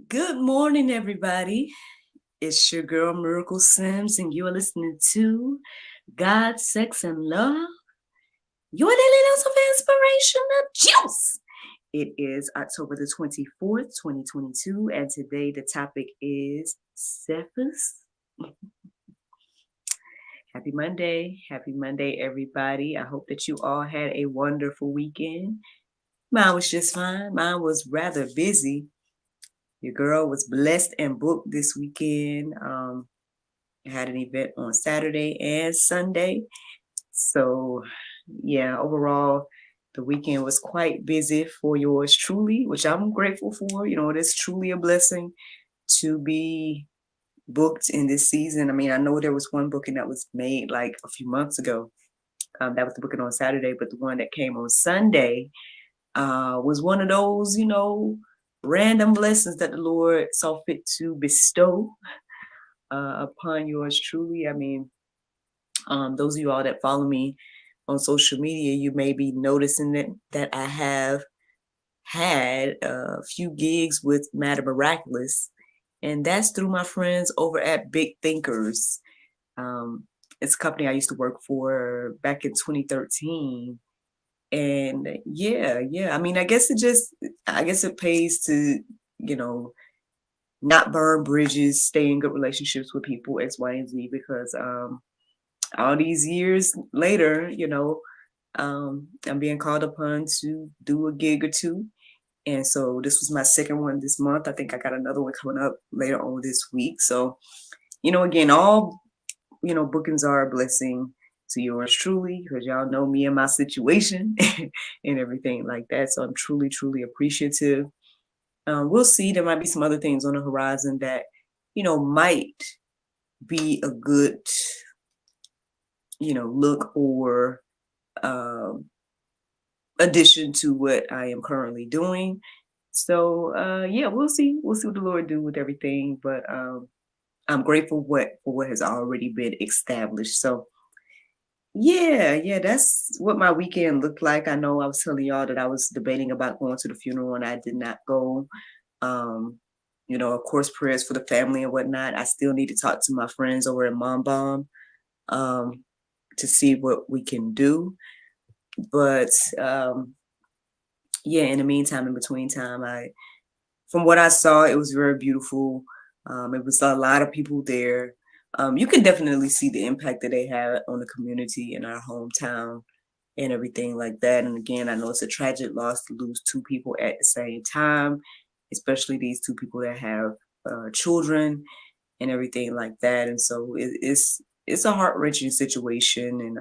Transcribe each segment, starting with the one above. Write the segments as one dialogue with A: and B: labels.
A: Good morning, everybody. It's your girl Miracle Sims, and you are listening to God, Sex, and Love. Your daily dose of inspirational juice. It is October the 24th, 2022, and today the topic is Cephas. Happy Monday. Happy Monday, everybody. I hope that you all had a wonderful weekend. Mine was just fine. Mine was rather busy. Your girl was blessed and booked this weekend. I had an event on Saturday and Sunday. So, yeah, overall, the weekend was quite busy for yours truly, which I'm grateful for. It is truly a blessing to be booked in this season. I mean, I know there was one booking that was made like a few months ago. That was the booking on Saturday, but the one that came on Sunday was one of those, random blessings that the Lord saw fit to bestow upon yours truly. I mean, those of you all that follow me on social media, you may be noticing that I have had a few gigs with Madam Miraculous, and that's through my friends over at Big Thinkers. Um, it's a company I used to work for back in 2013. And yeah. I mean, I guess it pays to, you know, not burn bridges, stay in good relationships with people, X, Y, and Z, because all these years later, I'm being called upon to do a gig or two. And so this was my second one this month. I think I got another one coming up later on this week. So, again, all, bookings are a blessing to yours truly, because y'all know me and my situation and everything like that. So I'm truly, truly appreciative. We'll see. There might be some other things on the horizon that, might be a good, look or um, addition to what I am currently doing. So yeah, we'll see. We'll see what the Lord do with everything. But I'm grateful for what has already been established. So yeah, that's what my weekend looked like. I know I was telling y'all that I was debating about going to the funeral and I did not go. Um, of course, prayers for the family and whatnot. I still need to talk to my friends over at Mom Bomb um, to see what we can do. But yeah, in the meantime, in between time, from what I saw, it was very beautiful. It was a lot of people there. You can definitely see the impact that they have on the community in our hometown and everything like that. And again, I know it's a tragic loss to lose two people at the same time, especially these two people that have children and everything like that. And so it's a heart wrenching situation, and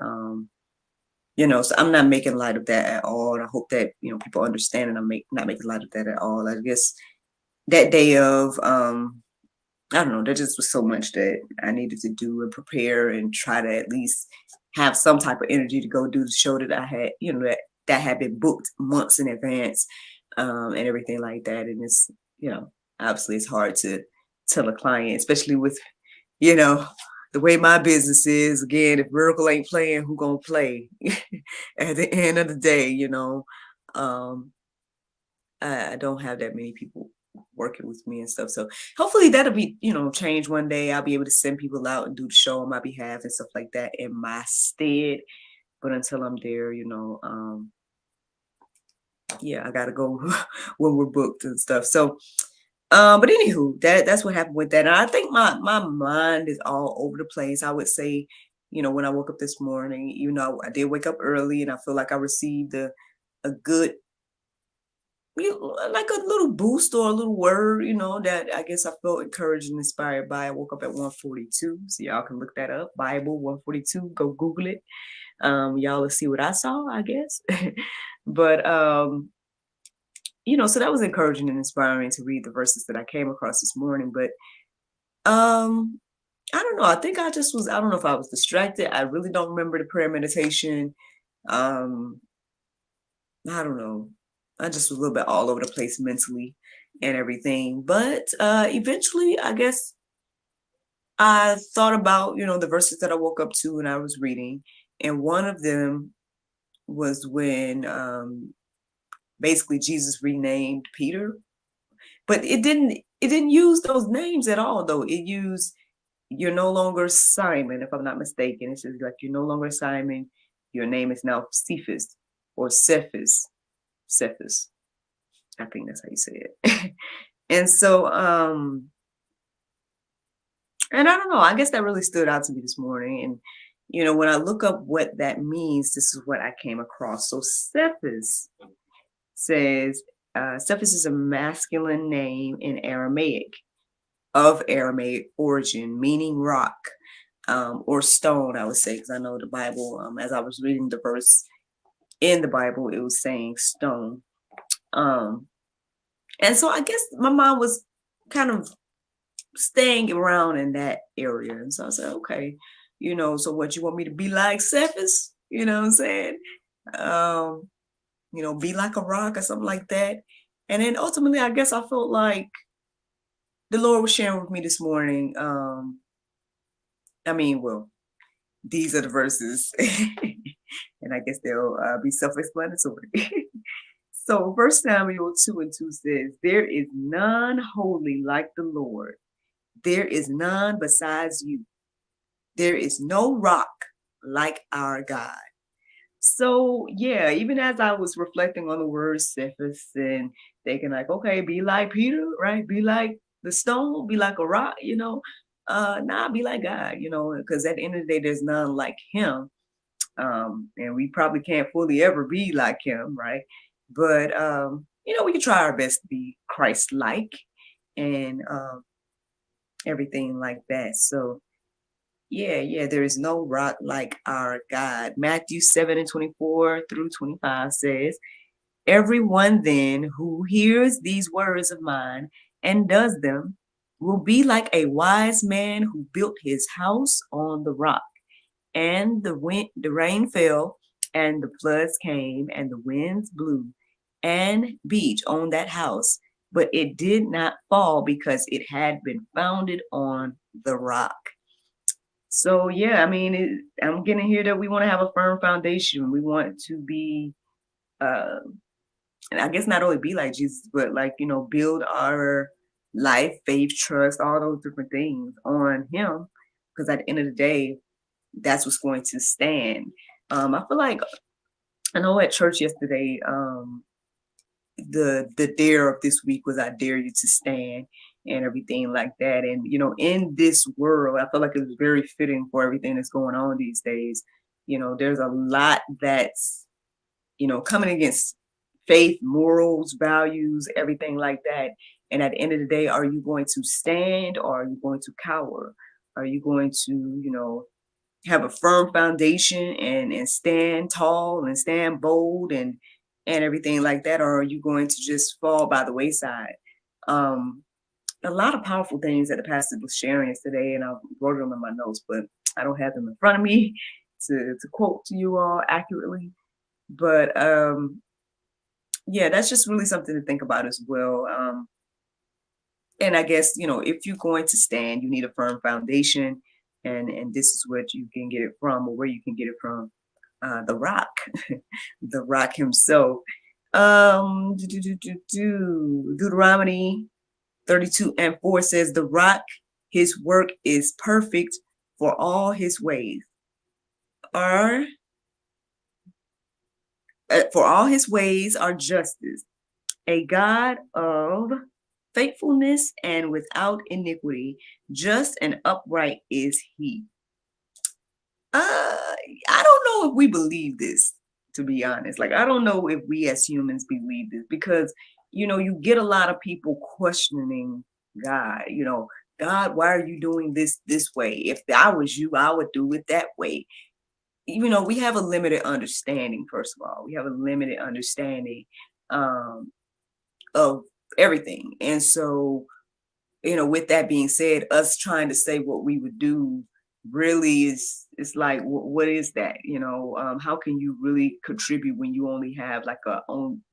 A: so I'm not making light of that at all. And I hope that people understand, and not making light of that at all. I guess that day of I don't know, there just was so much that I needed to do and prepare and try to at least have some type of energy to go do the show that I had, that had been booked months in advance, and everything like that. And it's, obviously it's hard to tell a client, especially with, you know, the way my business is. Again, if Miracle ain't playing, who gonna play? At the end of the day, um, I don't have that many people working with me and stuff. So hopefully that'll be, change one day. I'll be able to send people out and do the show on my behalf and stuff like that in my stead. But until I'm there, yeah, I gotta go when we're booked and stuff. So but anywho, that's what happened with that. And I think my mind is all over the place. I would say, when I woke up this morning, I did wake up early and I feel like I received a good, like a little boost or a little word, that I guess I felt encouraged and inspired by. I woke up at 1:42, so y'all can look that up. Bible 1:42, go Google it. Y'all will see what I saw, I guess. But so that was encouraging and inspiring to read the verses that I came across this morning. But I don't know. I think I don't know if I was distracted. I really don't remember the prayer meditation. Um, I don't know. I just was a little bit all over the place mentally and everything. But eventually, I guess I thought about, the verses that I woke up to when I was reading. And one of them was when basically Jesus renamed Peter. But it didn't it didn't use those names at all, though. It used, you're no longer Simon, if I'm not mistaken. It says like, you're no longer Simon. Your name is now Cephas or Cephas. Cephas. I think that's how you say it. And so, and I don't know, I guess that really stood out to me this morning. And, when I look up what that means, this is what I came across. So Cephas says, Cephas is a masculine name in Aramaic, of Aramaic origin, meaning rock, or stone, I would say, because I know the Bible, as I was reading the verse in the Bible, it was saying stone. And so I guess my mom was kind of staying around in that area. And so I said, okay, so what, you want me to be like Cephas? You know what I'm saying? Be like a rock or something like that. And then ultimately, I guess I felt like the Lord was sharing with me this morning. Well, these are the verses, and I guess they'll be self-explanatory. So 1 Samuel 2:2 says, there is none holy like the Lord. There is none besides you. There is no rock like our God. So yeah, even as I was reflecting on the word Cephas and thinking like, okay, be like Peter, right? Be like the stone, be like a rock, nah, be like God, because at the end of the day, there's none like him. And we probably can't fully ever be like him, right? But we can try our best to be Christ-like and everything like that. So yeah, there is no rock like our God. Matthew 7:24-25 says, everyone then who hears these words of mine and does them will be like a wise man who built his house on the rock. And the rain fell, and the floods came, and the winds blew and beat on that house, but it did not fall because it had been founded on the rock. So yeah, I'm getting here that we want to have a firm foundation. We want to be, uh, and I guess not only be like Jesus, but like build our life, faith, trust, all those different things on Him, because at the end of the day, that's what's going to stand. I feel like I know at church yesterday, the dare of this week was I dare you to stand and everything like that. And in this world, I feel like it was very fitting for everything that's going on these days. There's a lot that's coming against faith, morals, values, everything like that. And at the end of the day, are you going to stand or are you going to cower? Are you going to, have a firm foundation and stand tall and stand bold and everything like that, or are you going to just fall by the wayside? A lot of powerful things that the pastor was sharing yesterday, and I wrote them in my notes, but I don't have them in front of me to quote to you all accurately. But yeah, that's just really something to think about as well. And I guess if you're going to stand, you need a firm foundation, and this is what you can get it from, or where you can get it from, the rock, the rock himself. Deuteronomy 32:4 says, the rock, his work is perfect, for all his ways are justice, a God of faithfulness and without iniquity, just and upright is he. I don't know if we believe this, to be honest. Like, I don't know if we as humans believe this, because you get a lot of people questioning God. God, why are you doing this way? If I was you, I would do it that way. We have a limited understanding. First of all, we have a limited understanding of everything. And so, with that being said, us trying to say what we would do really is, it's like, what is that? How can you really contribute when you only have like a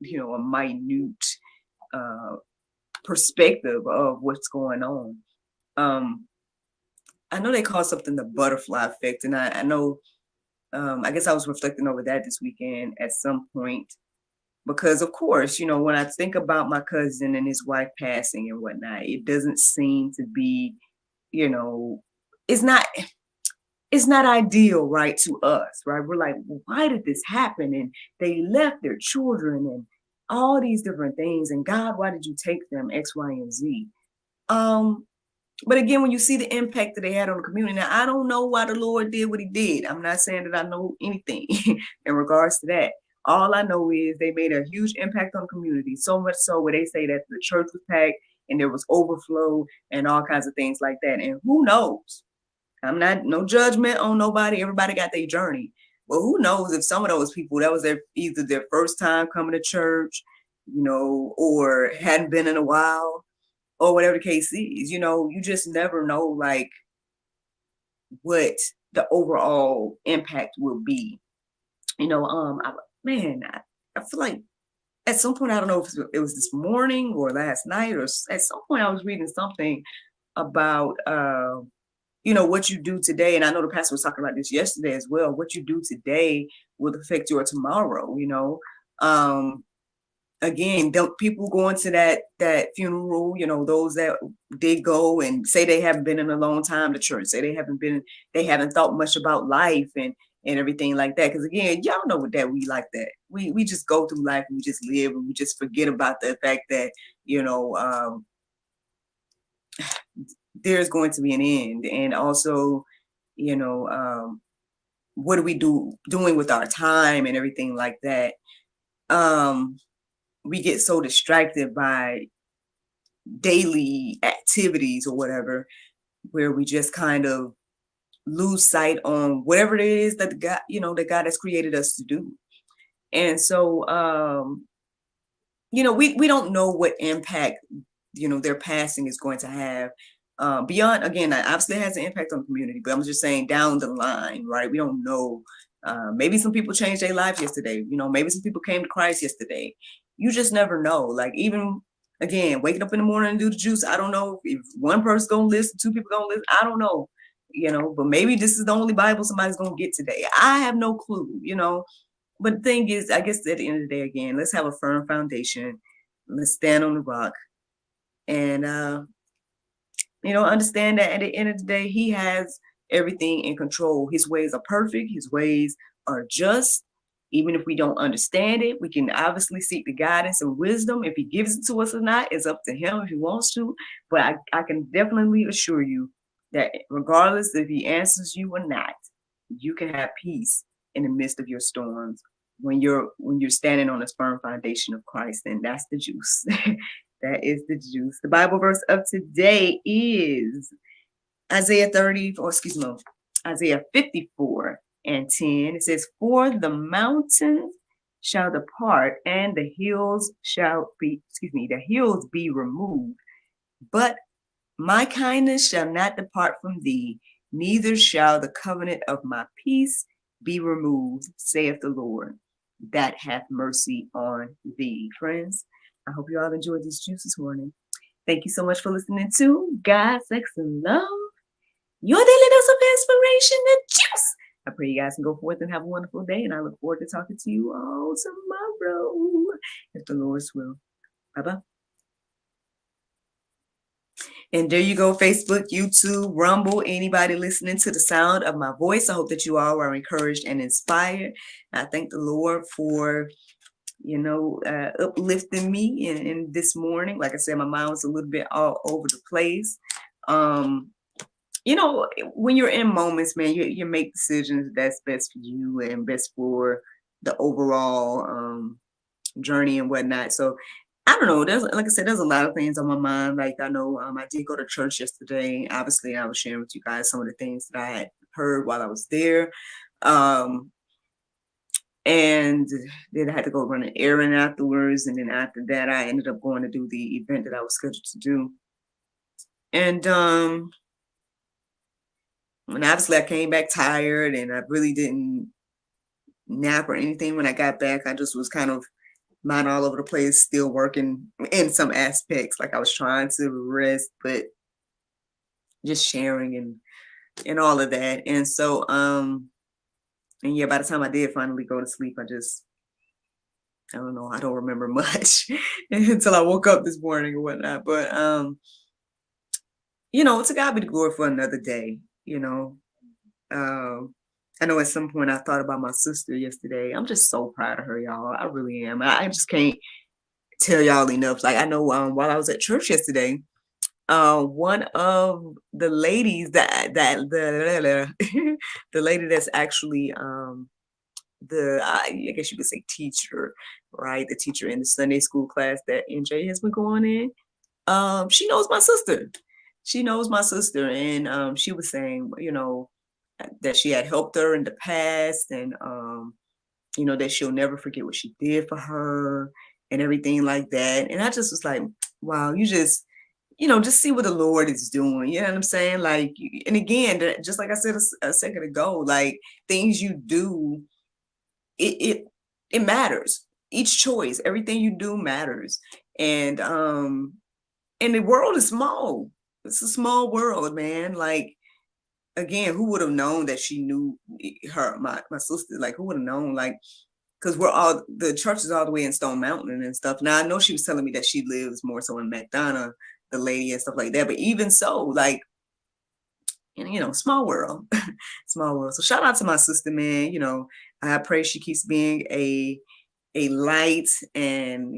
A: minute perspective of what's going on? I know they call something the butterfly effect, and I know, I guess I was reflecting over that this weekend at some point. Because of course, when I think about my cousin and his wife passing and whatnot, it doesn't seem to be, you know, it's not it's not ideal, right, to us, right? We're like, well, why did this happen? And they left their children and all these different things. And God, why did you take them? X, Y, and Z. Um, but again, when you see the impact that they had on the community, now I don't know why the Lord did what he did. I'm not saying that I know anything in regards to that. All I know is they made a huge impact on the community, so much so where they say that the church was packed and there was overflow and all kinds of things like that. And who knows? I'm not no judgment on nobody. Everybody got their journey. But who knows if some of those people that was either their first time coming to church, or hadn't been in a while, or whatever the case is. You just never know like what the overall impact will be. I feel like at some point, I don't know if it was this morning or last night, or at some point I was reading something about what you do today. And I know the pastor was talking about this yesterday as well. What you do today will affect your tomorrow. Um, Again, people going to that funeral, those that did go and say they haven't been in a long time to church, say they haven't thought much about life and everything like that. Because again, y'all know that we like that. We just go through life and we just live and we just forget about the fact that there's going to be an end. And also, what are we doing with our time and everything like that. We get so distracted by daily activities or whatever, where we just kind of lose sight on whatever it is that that God has created us to do. And so, we don't know what impact, their passing is going to have. Beyond, again, obviously it has an impact on the community, but I'm just saying down the line, right? We don't know. Maybe some people changed their lives yesterday. Maybe some people came to Christ yesterday. You just never know. Like, even again, waking up in the morning and do the juice. I don't know if one person's gonna listen, two people gonna listen. I don't know. But maybe this is the only Bible somebody's gonna get today. I have no clue. But the thing is, I guess at the end of the day, again, let's have a firm foundation. Let's stand on the rock, and understand that at the end of the day, he has everything in control. His ways are perfect. His ways are just. Even if we don't understand it, we can obviously seek the guidance and wisdom. If he gives it to us or not, it's up to him if he wants to. But I can definitely assure you that regardless if he answers you or not, you can have peace in the midst of your storms when you're standing on a firm foundation of Christ. And that's the juice. That is the juice. The Bible verse of today is Isaiah 54 and 10. It says, "For the mountains shall depart and the hills be removed, but my kindness shall not depart from thee, neither shall the covenant of my peace be removed, saith the Lord, that hath mercy on thee." Friends, I hope you all enjoyed this juice this morning. Thank you so much for listening to God, Sex, and Love, your daily dose of inspiration and juice. I pray you guys can go forth and have a wonderful day, and I look forward to talking to you all tomorrow, if the Lord's will. Bye-bye. And there you go, Facebook, YouTube, Rumble, anybody listening to the sound of my voice. I hope that you all are encouraged and inspired. I thank the Lord for, uplifting me in this morning. Like I said, my mind was a little bit all over the place. When you're in moments, man, you make decisions that's best for you and best for the overall journey and whatnot. So I don't know. Like I said, there's a lot of things on my mind. Like, I know I did go to church yesterday. Obviously, I was sharing with you guys some of the things that I had heard while I was there. And then I had to go run an errand afterwards. And then after that, I ended up going to do the event that I was scheduled to do. And obviously I came back tired, and I really didn't nap or anything when I got back. I just was kind of mind all over the place, still working in some aspects. Like, I was trying to rest, but just sharing and all of that. And so, and yeah, by the time I did finally go to sleep, I just I don't know. I don't remember much until I woke up this morning or whatnot. But to God be the glory for another day. Um, I know at some point I thought about my sister yesterday. I'm just so proud of her, y'all. I really am. I just can't tell y'all enough. Like I know while I was at church yesterday, one of the ladies the lady that's actually I guess you could say teacher, right? The teacher in the Sunday school class that NJ has been going in. She knows my sister. She knows my sister, and she was saying, that she had helped her in the past, and that she'll never forget what she did for her and everything like that. And I just was like, wow, just see what the Lord is doing. You know what I'm saying? Like, and again, just like I said a second ago, like things you do, it it it matters. Each choice, everything you do matters. And the world is small. It's a small world, man. Like again, who would have known that she knew my sister? Like who would have known? Like because the church is all the way in Stone Mountain and stuff. Now I know she was telling me that she lives more so in McDonough, the lady and stuff like that. But even so, like small world, small world. So shout out to my sister, man. I pray she keeps being a light, and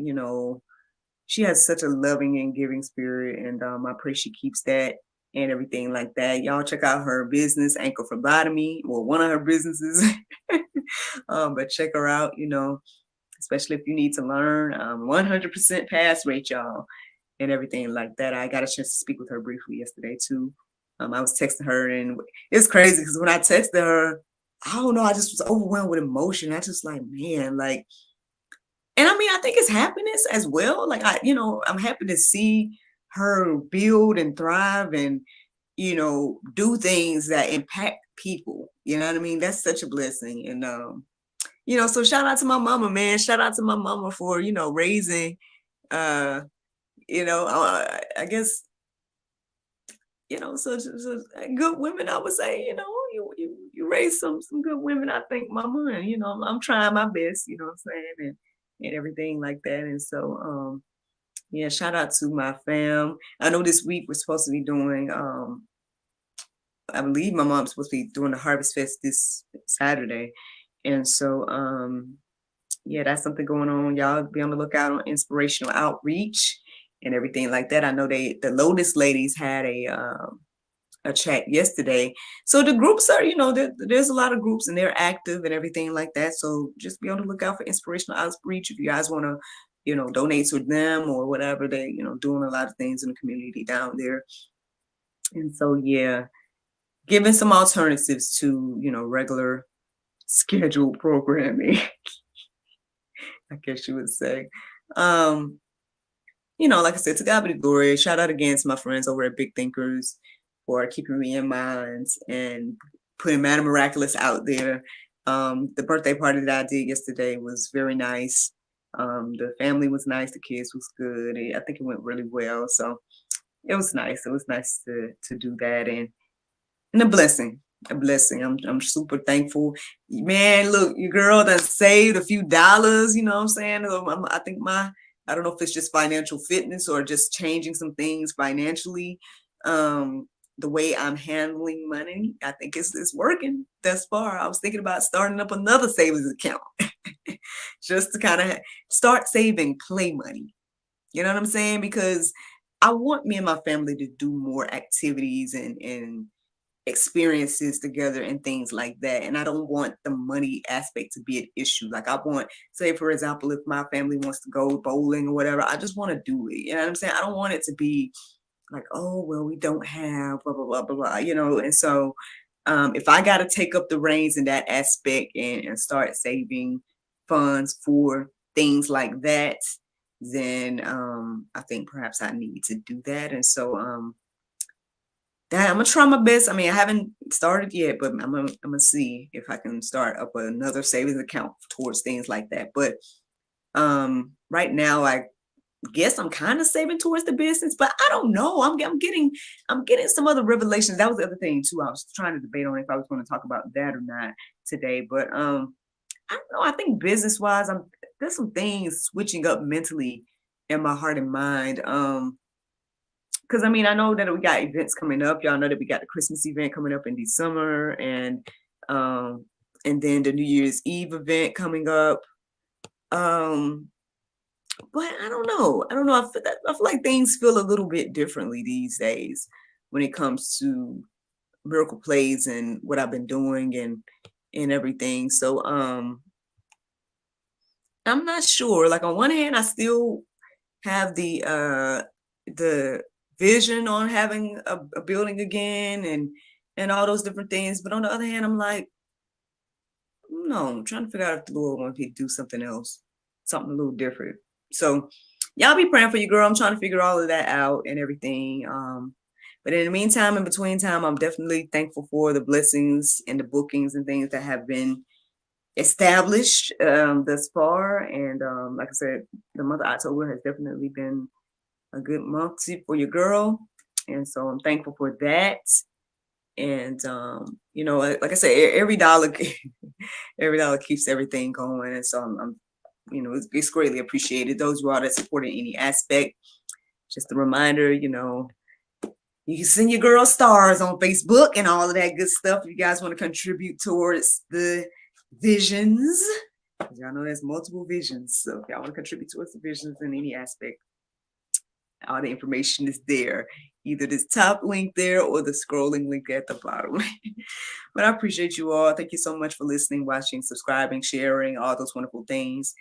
A: she has such a loving and giving spirit, and I pray she keeps that and everything like that. Y'all check out her business, Anchor Phlebotomy, or one of her businesses. But check her out, especially if you need to learn. 100% pass rate, y'all, and everything like that. I got a chance to speak with her briefly yesterday too. I was texting her, and it was crazy because when I texted her, I don't know, I just was overwhelmed with emotion. I just like, man, like, and I mean, I think it's happiness as well. Like I'm happy to see her build and thrive and, do things that impact people. You know what I mean? That's such a blessing. And so shout out to my mama, man. Shout out to my mama for, raising I guess, so good women, I would say, you raise some good women, I think, mama, and I'm trying my best, you know what I'm saying, and everything like that. And so yeah, shout out to my fam. I know this week we're supposed to be doing I believe my mom's supposed to be doing the Harvest Fest this Saturday. And so yeah, that's something going on. Y'all be on the lookout on Inspirational Outreach and everything like that. I know the Lotus ladies had a chat yesterday. So the groups are, there's a lot of groups and they're active and everything like that. So just be on the lookout for Inspirational Outreach if you guys want to, donate to them or whatever. They, doing a lot of things in the community down there. And so, yeah, giving some alternatives to, regular scheduled programming, I guess you would say. Like I said, to God be the glory. Shout out again to my friends over at Big Thinkers for keeping me in mind and putting Madam Miraculous out there. The birthday party that I did yesterday was very nice. The family was nice. The kids was good. I think it went really well. So it was nice. It was nice to do that, and a blessing. A blessing. I'm super thankful. Man, look, your girl done saved a few dollars, you know what I'm saying? I think I don't know if it's just financial fitness or just changing some things financially. The way I'm handling money, I think it's working thus far. I was thinking about starting up another savings account just to kind of start saving play money. You know what I'm saying? Because I want me and my family to do more activities and experiences together and things like that. And I don't want the money aspect to be an issue. Like I want, say for example, if my family wants to go bowling or whatever, I just want to do it. You know what I'm saying? I don't want it to be like, oh, well, we don't have blah, blah, blah, blah, blah, and so if I got to take up the reins in that aspect and start saving funds for things like that, then I think perhaps I need to do that. And so that I'm gonna try my best. I mean, I haven't started yet, but I'm gonna see if I can start up another savings account towards things like that. But right now, I guess I'm kind of saving towards the business, but I don't know. I'm getting some other revelations. That was the other thing too. I was trying to debate on if I was going to talk about that or not today. But I don't know. I think business wise, there's some things switching up mentally in my heart and mind. Because I mean, I know that we got events coming up. Y'all know that we got the Christmas event coming up in December, um, and then the New Year's Eve event coming up. Um, but I don't know. I don't know. I feel like things feel a little bit differently these days when it comes to miracle plays and what I've been doing and everything. So I'm not sure. Like on one hand, I still have the vision on having a building again and all those different things. But on the other hand, I'm like, no, I'm trying to figure out if the Lord wants me to do something else, something a little different. So y'all be praying for you, girl. I'm trying to figure all of that out and everything. But in the meantime, in between time, I'm definitely thankful for the blessings and the bookings and things that have been established thus far. And like I said, the month of October has definitely been a good month for your girl. And so I'm thankful for that. And you know, like I said, every dollar every dollar keeps everything going. And so I'm you know, it's greatly appreciated. Those of you all that support in any aspect. Just a reminder, you know, you can send your girl stars on Facebook and all of that good stuff if you guys want to contribute towards the visions. Y'all know there's multiple visions. So if y'all want to contribute towards the visions in any aspect, all the information is there. Either this top link there or the scrolling link at the bottom. But I appreciate you all. Thank you so much for listening, watching, subscribing, sharing, all those wonderful things.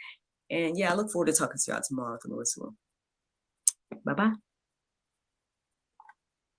A: And yeah, I look forward to talking to y'all tomorrow, if the Lord's will. Bye-bye.